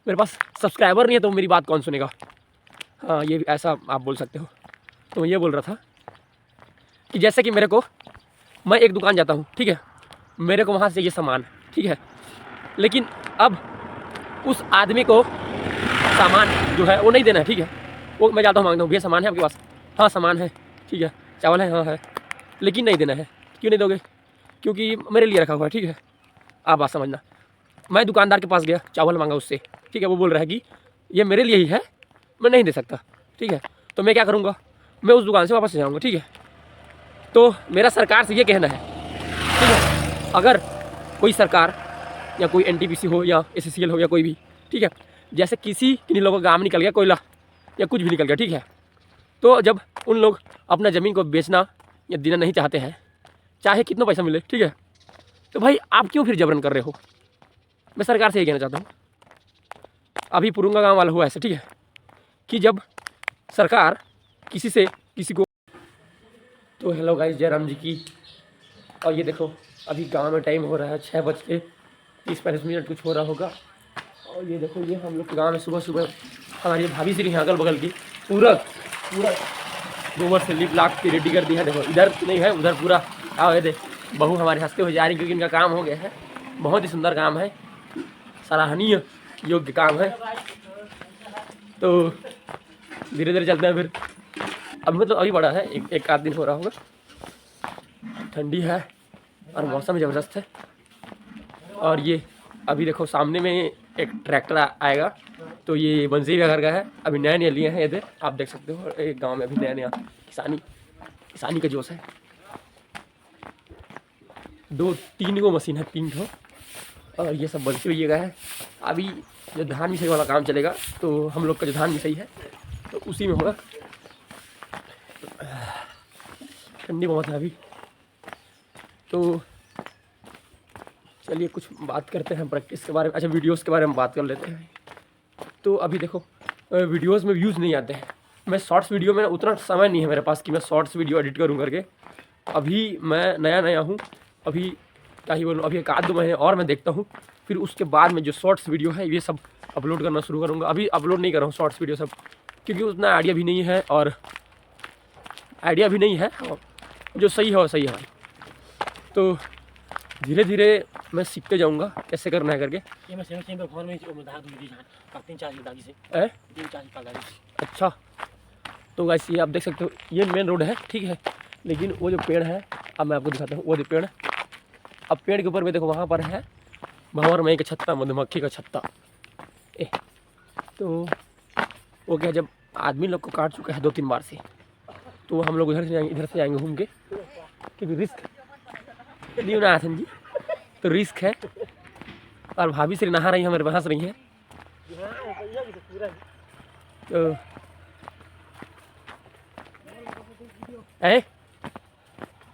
मेरे पास सब्सक्राइबर नहीं है तो मेरी बात कौन सुनेगा। हाँ, ये ऐसा आप बोल सकते हो। तो मैं ये बोल रहा था कि जैसे कि मैं एक दुकान जाता हूँ, ठीक है, मेरे को वहाँ से ये सामान, ठीक है, लेकिन अब उस आदमी को सामान जो है वो नहीं देना है, ठीक है। वो मैं जाता हूँ मांगता हूँ, भैया सामान है आपके पास? हाँ सामान है, ठीक है। चावल है? हाँ है, लेकिन नहीं देना है। क्यों नहीं दोगे? क्योंकि मेरे लिए रखा हुआ है, ठीक है। आप बात समझना। मैं दुकानदार के पास गया, चावल मांगा उससे, ठीक है, वो बोल रहा है कि ये मेरे लिए ही है, मैं नहीं दे सकता, ठीक है। तो मैं क्या करूँगा, मैं उस दुकान से वापस जाऊँगा, ठीक है। तो मेरा सरकार से ये कहना है, ठीक है, अगर कोई सरकार या कोई एनटीपीसी हो या एससीएल हो या कोई भी, ठीक है, जैसे किसी किन्हीं लोगों का काम निकल गया, कोयला या कुछ भी निकल गया, ठीक है, तो जब उन लोग अपना ज़मीन को बेचना या देना नहीं चाहते हैं, चाहे कितना पैसा मिले, ठीक है, तो भाई आप क्यों फिर जबरन कर रहे हो? मैं सरकार से ये कहना चाहता हूँ। अभी पुरुंगा गाँव वाला हुआ ऐसे, ठीक है, कि जब सरकार किसी को तो हेलो गाइस, जयराम जी की। और ये देखो अभी गांव में टाइम हो रहा है 6:30-35 कुछ हो रहा होगा। और ये देखो ये हम लोग के गाँव में सुबह सुबह हमारी भाभी श्री हैं अगल बगल की पूरा गोबर से लिप लाख के रेडी कर दिया है। देखो इधर नहीं है, उधर पूरा आओ, ये देख बहू हमारे हंसते हुए जा रही, क्योंकि इनका काम हो गया है। बहुत ही सुंदर काम है, सराहनीय योग्य काम है। तो धीरे धीरे चलते हैं फिर। अब मतलब अभी बड़ा है, एक आध दिन हो रहा होगा, ठंडी है और मौसम ज़बरदस्त है। और ये अभी देखो सामने में एक ट्रैक्टर आएगा, तो ये बंसी का घर का है, अभी नया नया लिए हैं। ये देख आप देख सकते हो, एक गांव में अभी नया नया किसानी का जोश है। 2-3 गो मशीन है, 3 ठो, और ये सब बंसी हुई है। अभी जो धान मिसाई वाला काम चलेगा, तो हम लोग का जो धान मिसाई है तो उसी में होगा। ठंडी बहुत है अभी, तो चलिए कुछ बात करते हैं प्रैक्टिस के बारे में। अच्छा, वीडियोस के बारे में बात कर लेते हैं। तो अभी देखो वीडियोस में व्यूज़ नहीं आते हैं। मैं शॉर्ट्स वीडियो में उतना समय नहीं है मेरे पास कि मैं शॉर्ट्स वीडियो एडिट करूँ करके। अभी मैं नया हूँ, अभी क्या ही बोलूँ, अभी 1-2 महीने और मैं देखता हूँ, फिर उसके बाद में जो शॉर्ट्स वीडियो है ये सब अपलोड करना शुरू करूँगा। अभी अपलोड नहीं कर रहा हूँ शॉर्ट्स वीडियो सब, क्योंकि उतना आइडिया भी नहीं है, और आइडिया भी नहीं है, जो सही है वो सही है। तो धीरे धीरे मैं सीखते जाऊँगा कैसे करना है करके। अच्छा, तो गाइस ये आप देख सकते हो, ये मेन रोड है, ठीक है, लेकिन वो जो पेड़ है, अब मैं आपको दिखाता हूँ, वो जो पेड़ है, अब पेड़ के ऊपर में देखो वहाँ पर है भंवर मई का छत्ता, मधुमक्खी का छत्ता। तो वो क्या, जब आदमी लोग को काट चुका है 2-3 बार से, तो हम लोग इधर से आएंगे घूम के, क्योंकि रिस्क नहीं ना आसन जी, तो रिस्क है। और भाभी से नहा रही है, हमारे हंस रही हैं। तो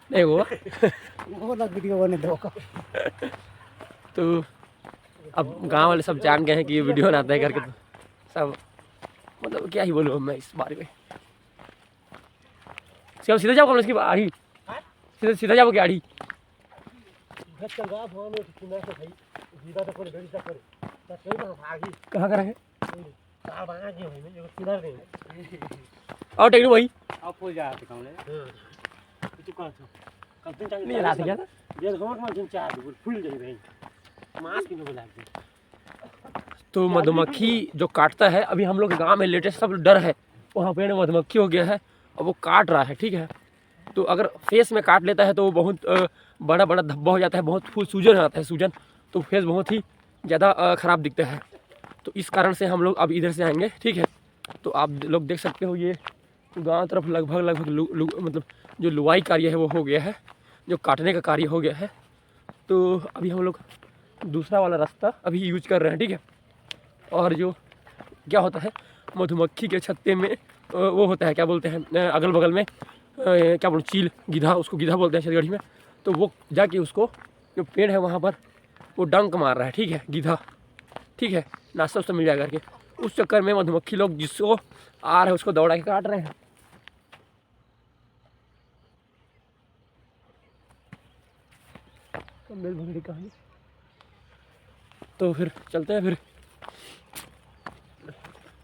नहीं वो वीडियो बने दो। तो अब गांव वाले सब जान गए हैं कि ये वीडियो बनाता है करके, तो सब मतलब क्या ही बोलूँ मैं इस बारे में। सीधा जाओ इसकी आड़ी, सीधा जाओ की आड़ी। कहाँ करा है और टेक्नो भाई नहीं लाते क्या था? तो मधुमक्खी जो काटता है, अभी हम लोग गांव में लेटेस्ट सब डर है, वहाँ पेड़ में मधुमक्खी हो गया है और वो काट रहा है, ठीक है। तो अगर फेस में काट लेता है तो वो बहुत बड़ा बड़ा धब्बा हो जाता है, बहुत फूल सूजन आता है, सूजन, तो फेस बहुत ही ज़्यादा ख़राब दिखता है। तो इस कारण से हम लोग अब इधर से आएंगे, ठीक है। तो आप लोग देख सकते हो ये गांव तरफ लगभग मतलब जो लुवाई कार्य है वो हो गया है, जो काटने का कार्य हो गया है। तो अभी हम लोग दूसरा वाला रास्ता अभी यूज कर रहे हैं, ठीक है। और जो क्या होता है, मधुमक्खी के छत्ते में वो होता है, क्या बोलते हैं, अगल बगल में क्या बोलूँ, चील, गिधा, उसको गिधा बोलते हैं छत्तीसगढ़ी में। तो वो जाके उसको जो पेड़ है वहाँ पर वो डंक मार रहा है, ठीक है, गिधा, ठीक है, नाश्ता उस्ता मिल जाएगा करके। उस चक्कर में मधुमक्खी लोग जिसको आ रहे हैं उसको दौड़ा के काट रहे हैं। कहानी तो फिर चलते हैं फिर।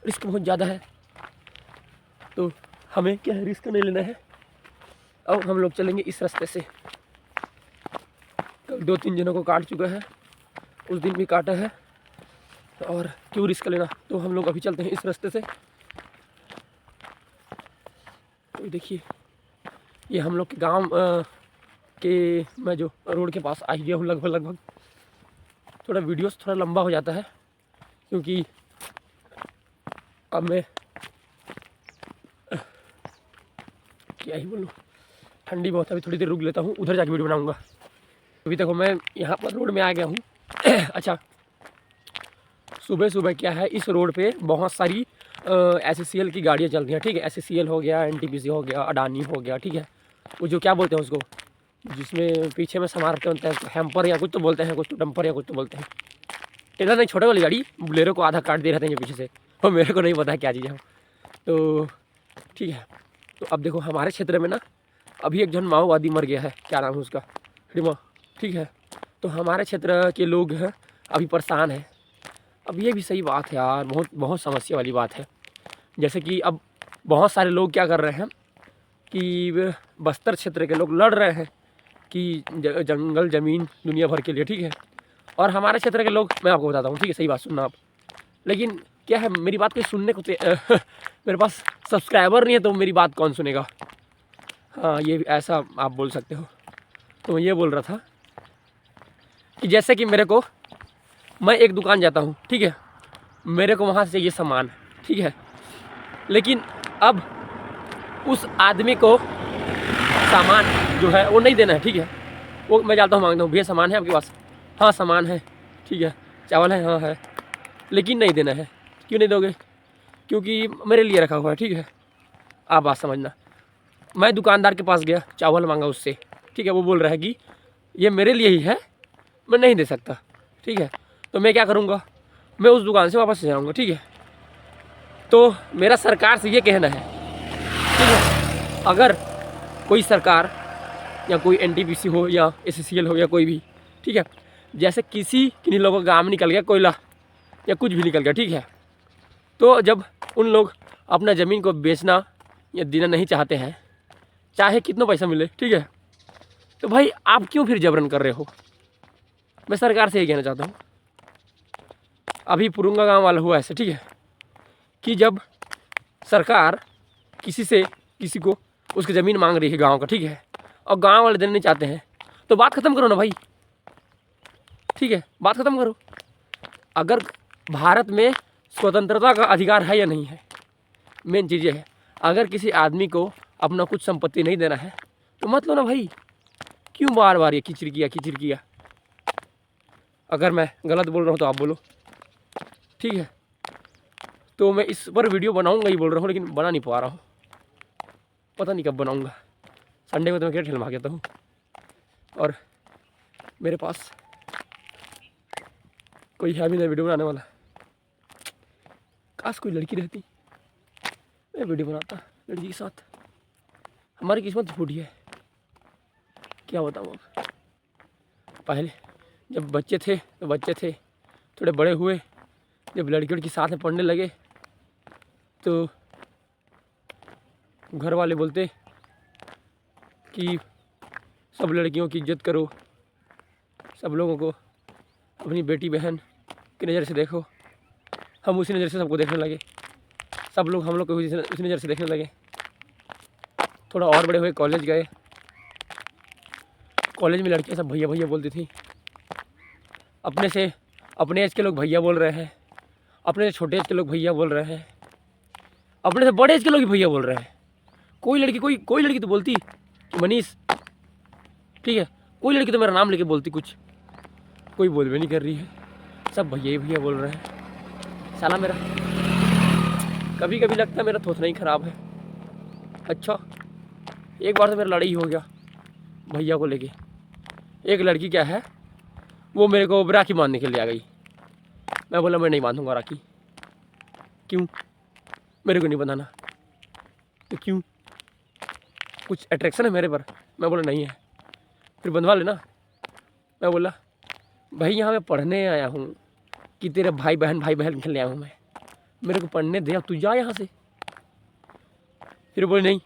रिस्क बहुत ज़्यादा है, तो हमें क्या है, रिस्क नहीं लेना है। अब हम लोग चलेंगे इस रास्ते से। कल 2-3 जनों को काट चुका है, उस दिन भी काटा है, और क्यों रिस्क लेना। तो हम लोग अभी चलते हैं इस रास्ते से। तो देखिए, ये हम लोग के गांव के मैं जो रोड के पास आ गया हूँ लगभग। थोड़ा वीडियोस थोड़ा लंबा हो जाता है, क्योंकि अब मैं क्या ही बोलूँ, ठंडी बहुत है। अभी थोड़ी देर रुक लेता हूँ, उधर जाके वीडियो बनाऊँगा। अभी देखो मैं यहाँ पर रोड में आ गया हूँ। अच्छा, सुबह सुबह क्या है, इस रोड पे बहुत सारी SCCL की गाड़ियाँ चल रही हैं, ठीक है। SCCL हो गया, NTPC हो गया, अडानी हो गया, ठीक है। वो जो क्या बोलते हैं उसको, जिसमें पीछे में सामान रखते होते हैं, हैम्पर या कुछ तो बोलते हैं, कुछ तो डंपर या कुछ तो बोलते हैं। टेलर नहीं, छोटे वाली गाड़ी, बुलेरो को आधा काट दे रहते हैं पीछे से, और मेरे को नहीं पता है क्या चीज़ है। तो ठीक है, तो अब देखो हमारे क्षेत्र में ना अभी एक जन माओवादी मर गया है, क्या नाम है उसका, हिमा, ठीक है। तो हमारे क्षेत्र के लोग हैं अभी परेशान हैं। अब ये भी सही बात है यार, बहुत बहुत समस्या वाली बात है। जैसे कि अब बहुत सारे लोग क्या कर रहे हैं कि बस्तर क्षेत्र के लोग लड़ रहे हैं कि जंगल ज़मीन दुनिया भर के लिए, ठीक है। और हमारे क्षेत्र के लोग, मैं आपको बताता हूँ, ठीक है, सही बात सुनना आप। लेकिन क्या है, मेरी बात कोई सुनने को मेरे पास सब्सक्राइबर नहीं है, तो मेरी बात कौन सुनेगा। हाँ, ये ऐसा आप बोल सकते हो। तो मैं ये बोल रहा था कि जैसे कि मेरे को, मैं एक दुकान जाता हूँ, ठीक है, मेरे को वहाँ से ये सामान, ठीक है। लेकिन अब उस आदमी को सामान जो है वो नहीं देना है, ठीक है। वो मैं जाता हूँ, मांगता हूँ, भैया सामान है आपके पास? हाँ सामान है, ठीक है। चावल है? हाँ है। लेकिन नहीं देना है। क्यों नहीं दोगे? क्योंकि मेरे लिए रखा हुआ है, ठीक है। आप बात समझना। मैं दुकानदार के पास गया, चावल मांगा उससे, ठीक है। वो बोल रहा है कि ये मेरे लिए ही है, मैं नहीं दे सकता, ठीक है। तो मैं क्या करूँगा, मैं उस दुकान से वापस जाऊँगा, ठीक है। तो मेरा सरकार से ये कहना है, ठीक है, अगर कोई सरकार या कोई NTPC हो या SCCL हो या कोई भी, ठीक है, जैसे किसी किन्हीं लोगों का काम निकल गया, कोयला या कुछ भी निकल गया, ठीक है। तो जब उन लोग अपना ज़मीन को बेचना या देना नहीं चाहते हैं, चाहे कितना पैसा मिले, ठीक है, तो भाई आप क्यों फिर जबरन कर रहे हो। मैं सरकार से ये कहना चाहता हूँ। अभी पुरुंगा गांव वाला हुआ ऐसे, ठीक है, कि जब सरकार किसी को उसकी ज़मीन मांग रही है गांव का, ठीक है, और गांव वाले देना नहीं चाहते हैं, तो बात ख़त्म करो ना भाई, ठीक है, बात ख़त्म करो। अगर भारत में स्वतंत्रता का अधिकार है या नहीं है, मेन चीज़ ये है। अगर किसी आदमी को अपना कुछ संपत्ति नहीं देना है तो मत लो ना भाई, क्यों बार बार ये किचड़ किया। अगर मैं गलत बोल रहा हूँ तो आप बोलो, ठीक है। तो मैं इस पर वीडियो बनाऊंगा ही बोल रहा हूँ, लेकिन बना नहीं पा रहा हूँ, पता नहीं कब बनाऊंगा। संडे को तो मैं क्रिकेट खेलने भाग जाता हूँ, और मेरे पास कोई है भी नहीं वीडियो बनाने वाला। काश कोई लड़की रहती, मैं वीडियो बनाता लड़की के साथ। हमारी किस्मत फूटी है, क्या बताऊँ अब। पहले जब बच्चे थे, थोड़े बड़े हुए, जब लड़कियों के साथ में पढ़ने लगे, तो घर वाले बोलते कि सब लड़कियों की इज्जत करो, सब लोगों को अपनी बेटी बहन की नज़र से देखो। हम उसी नज़र से सबको देखने लगे, सब लोग हम लोग को उसी नज़र से देखने लगे। थोड़ा और बड़े हुए, कॉलेज गए, कॉलेज में लड़कियां सब भैया भैया बोलती थी। अपने एज के लोग भैया बोल रहे हैं, अपने से छोटे एज के लोग भैया बोल रहे हैं, अपने से बड़े एज के लोग भी भैया बोल रहे हैं। कोई लड़की तो बोलती कि मनीष, ठीक है, कोई लड़की तो मेरा नाम लेके बोलती कुछ, कोई बोल भी नहीं कर रही है, सब भैया ही भैया बोल रहे हैं। साला मेरा कभी कभी लगता है मेरा थोथना ही ख़राब है। अच्छा, एक बार तो मेरा लड़ाई हो गया भैया को लेके। एक लड़की क्या है, वो मेरे को राखी बांधने के लिए आ गई। मैं बोला मैं नहीं बांधूंगा राखी। क्यों? मेरे को नहीं बनाना। तो क्यों? कुछ अट्रैक्शन है मेरे पर? मैं बोला नहीं है। फिर बंधवा लेना। मैं बोला भाई यहाँ मैं पढ़ने आया हूँ कि तेरे भाई बहन खेलने आया हूँ मेरे को पढ़ने दे, अब तू जा यहाँ से। फिर बोले नहीं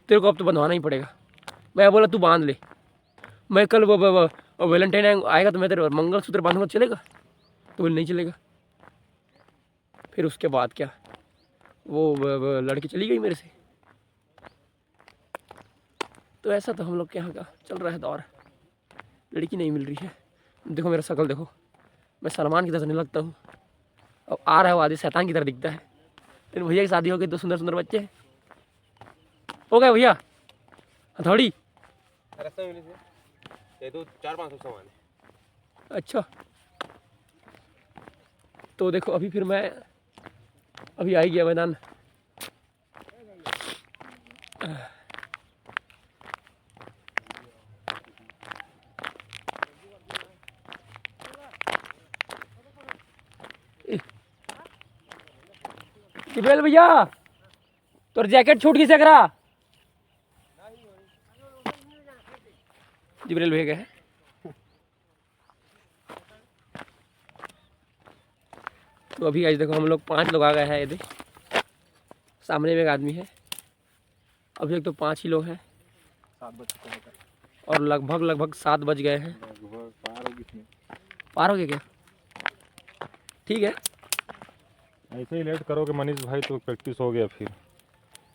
तेरे को अब तो बंधवाना ही पड़ेगा। मैं बोला तू बांध ले, मैं कल वो वैलेंटाइन आएगा तो मैं तेरे मंगलसूत्र बांधूंगा, चलेगा? तो बोले नहीं चलेगा। फिर उसके बाद क्या, वो लड़की चली गई मेरे से। तो ऐसा तो हम लोग के यहाँ का चल रहा है दौर, लड़की नहीं मिल रही है। देखो मेरा शक्ल देखो, मैं सलमान की तरह नहीं लगता हूँ। अब आ रहा है वो आदि शैतान की तरह दिखता है। लेकिन भैया की शादी हो गई तो सुंदर सुंदर बच्चे हैं। हो गए भैया हथौड़ी? तो 400-500 सामान है। अच्छा तो देखो अभी फिर मैं अभी आई गया मैदान। जिब्रेल भैया तोर जैकेट छूट किसे करा? जिब्रेल भैया गए हैं। तो अभी आज देखो हम लोग 5 लोग आ गए हैं। ये देख सामने में एक आदमी है। अभी तक तो 5 ही लोग हैं 7 बजे और लगभग 7 बज गए हैं। पार हो गए क्या? ठीक है। ऐसे ही लेट करोगे मनीष भाई तो प्रैक्टिस हो गया। फिर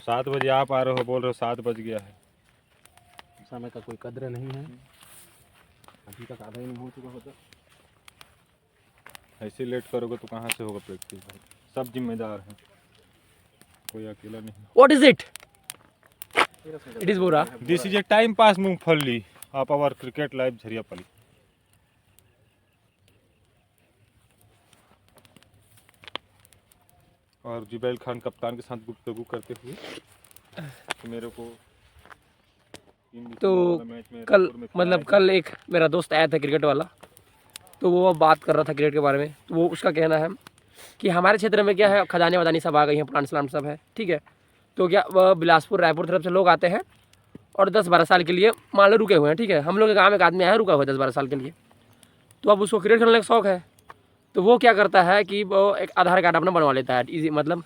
7 बजे आप आ रहे हो, बोल रहे हो 7 बज गया है। समय का कोई कद्र नहीं है, अभी तक आधा ही नहीं हो चुका होता। ऐसे लेट करोगे तो कहाँ से होगा प्रैक्टिस भाई? सब जिम्मेदार हैं, कोई अकेला नहीं। What is it? It is Bora. This is a time pass मूंगफली ऑफ आवर क्रिकेट लाइव झरियापली। और जुबैल खान कप्तान के साथ गुफ्तगू करते हुए कि मेरे को तो कल मतलब कल एक मेरा दोस्त आया था क्रिकेट वाला, तो वो बात कर रहा था क्रिकेट के बारे में। तो वो उसका कहना है कि हमारे क्षेत्र में क्या है, खजाने वदानी सब आ गई हैं, प्लांट स्लांट सब है, ठीक है। तो क्या वह बिलासपुर रायपुर तरफ से लोग आते हैं और 10-12 साल के लिए मान लो रुके हुए हैं, ठीक है। हम लोग के गाँव में एक आदमी आया रुका हुआ है 10-12 साल के लिए। तो अब उसको क्रिकेट खेलने का शौक है, तो वो क्या करता है कि वो एक आधार कार्ड अपना बनवा लेता है इजी, मतलब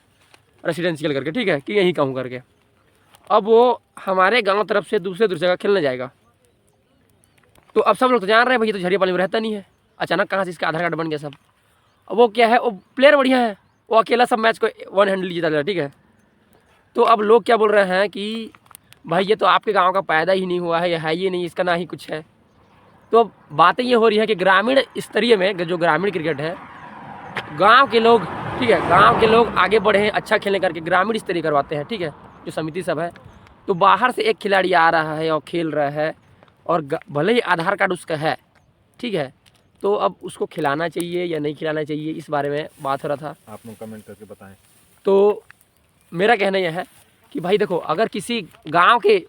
रेसिडेंशियल करके, ठीक है, कि यहीं कहूँ करके। अब वो हमारे गांव तरफ से दूसरे जगह खेलने जाएगा। तो अब सब लोग तो जान रहे हैं भैया तो झरियापाली में रहता नहीं है, अचानक कहाँ से इसका आधार कार्ड बन गया सब। अब वो क्या है, वो प्लेयर बढ़िया है, वो अकेला सब मैच को 1 हैंडल जीता था, ठीक है। तो अब लोग क्या बोल रहे हैं कि भाई ये तो आपके गाँव का पैदा ही नहीं हुआ है, ये है ही नहीं, इसका ना ही कुछ है। तो अब बातें ये हो रही है कि ग्रामीण स्तरीय में जो ग्रामीण क्रिकेट है, गांव के लोग, ठीक है, गांव के लोग आगे बढ़े हैं अच्छा खेलने करके, ग्रामीण स्तरीय करवाते हैं, ठीक है, जो समिति सब है। तो बाहर से एक खिलाड़ी आ रहा है और खेल रहा है और भले ही आधार कार्ड उसका है, ठीक है, तो अब उसको खिलाना चाहिए या नहीं खिलाना चाहिए, इस बारे में बात हो रहा था। आप लोग कमेंट करके बताएं। तो मेरा कहना यह है कि भाई देखो, अगर किसी गाँव के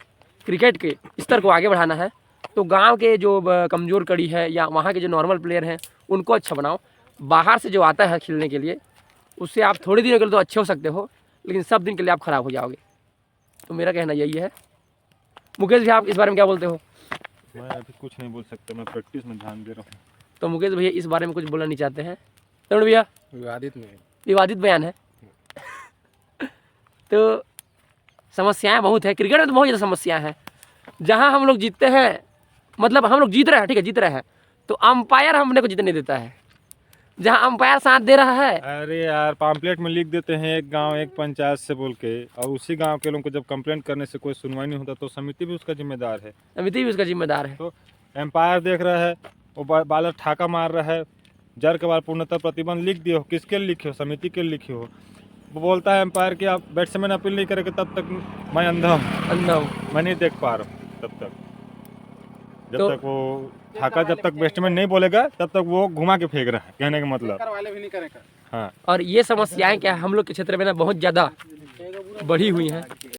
क्रिकेट के स्तर को आगे बढ़ाना है तो गांव के जो कमज़ोर कड़ी है या वहाँ के जो नॉर्मल प्लेयर हैं उनको अच्छा बनाओ। बाहर से जो आता है खेलने के लिए उससे आप थोड़े दिनों के लिए तो अच्छे हो सकते हो, लेकिन सब दिन के लिए आप ख़राब हो जाओगे। तो मेरा कहना यही है। मुकेश जी आप इस बारे में क्या बोलते हो? मैं अभी कुछ नहीं बोल सकता, मैं प्रैक्टिस में ध्यान दे रहा हूँ। तो मुकेश भैया इस बारे में कुछ बोलना नहीं चाहते हैं? तरुण भैया विवादित बयान है। तो समस्याएँ बहुत है क्रिकेट में, तो बहुत ज़्यादा समस्याएँ हैं। जहाँ हम लोग जीतते हैं, मतलब हम लोग जीत रहे हैं, ठीक है, जीत रहे हैं, तो अंपायर हमने को जीतने देता है। जहाँ अंपायर साथ दे रहा है, अरे यार पाम्पलेट में लिख देते हैं एक गांव एक पंचायत से बोल के, और उसी गांव के लोगों को जब कंप्लेंट करने से कोई सुनवाई नहीं होता तो समिति भी उसका जिम्मेदार है, समिति भी उसका जिम्मेदार है। तो एम्पायर देख रहा है, वो बालर ठाका मार रहा है, जर के बाद पूर्णतः प्रतिबंध लिख दिए हो, किसके लिए लिखे हो? समिति के लिए लिखे हो। वो बोलता है एम्पायर कि आप बैट्समैन अपील नहीं करेंगे तब तक मैं अंधा हूँ, मैं नहीं देख पा रहा हूँ तब तक। जब तक वो ठाका जब तक बैट्समैन नहीं बोलेगा तब तक वो घुमा के फेंक रहा है, कहने का मतलब। वाले भी नहीं करेगा। हाँ, और ये समस्याएं क्या हम लोग के क्षेत्र में ना बहुत ज़्यादा बढ़ी हुई हैं।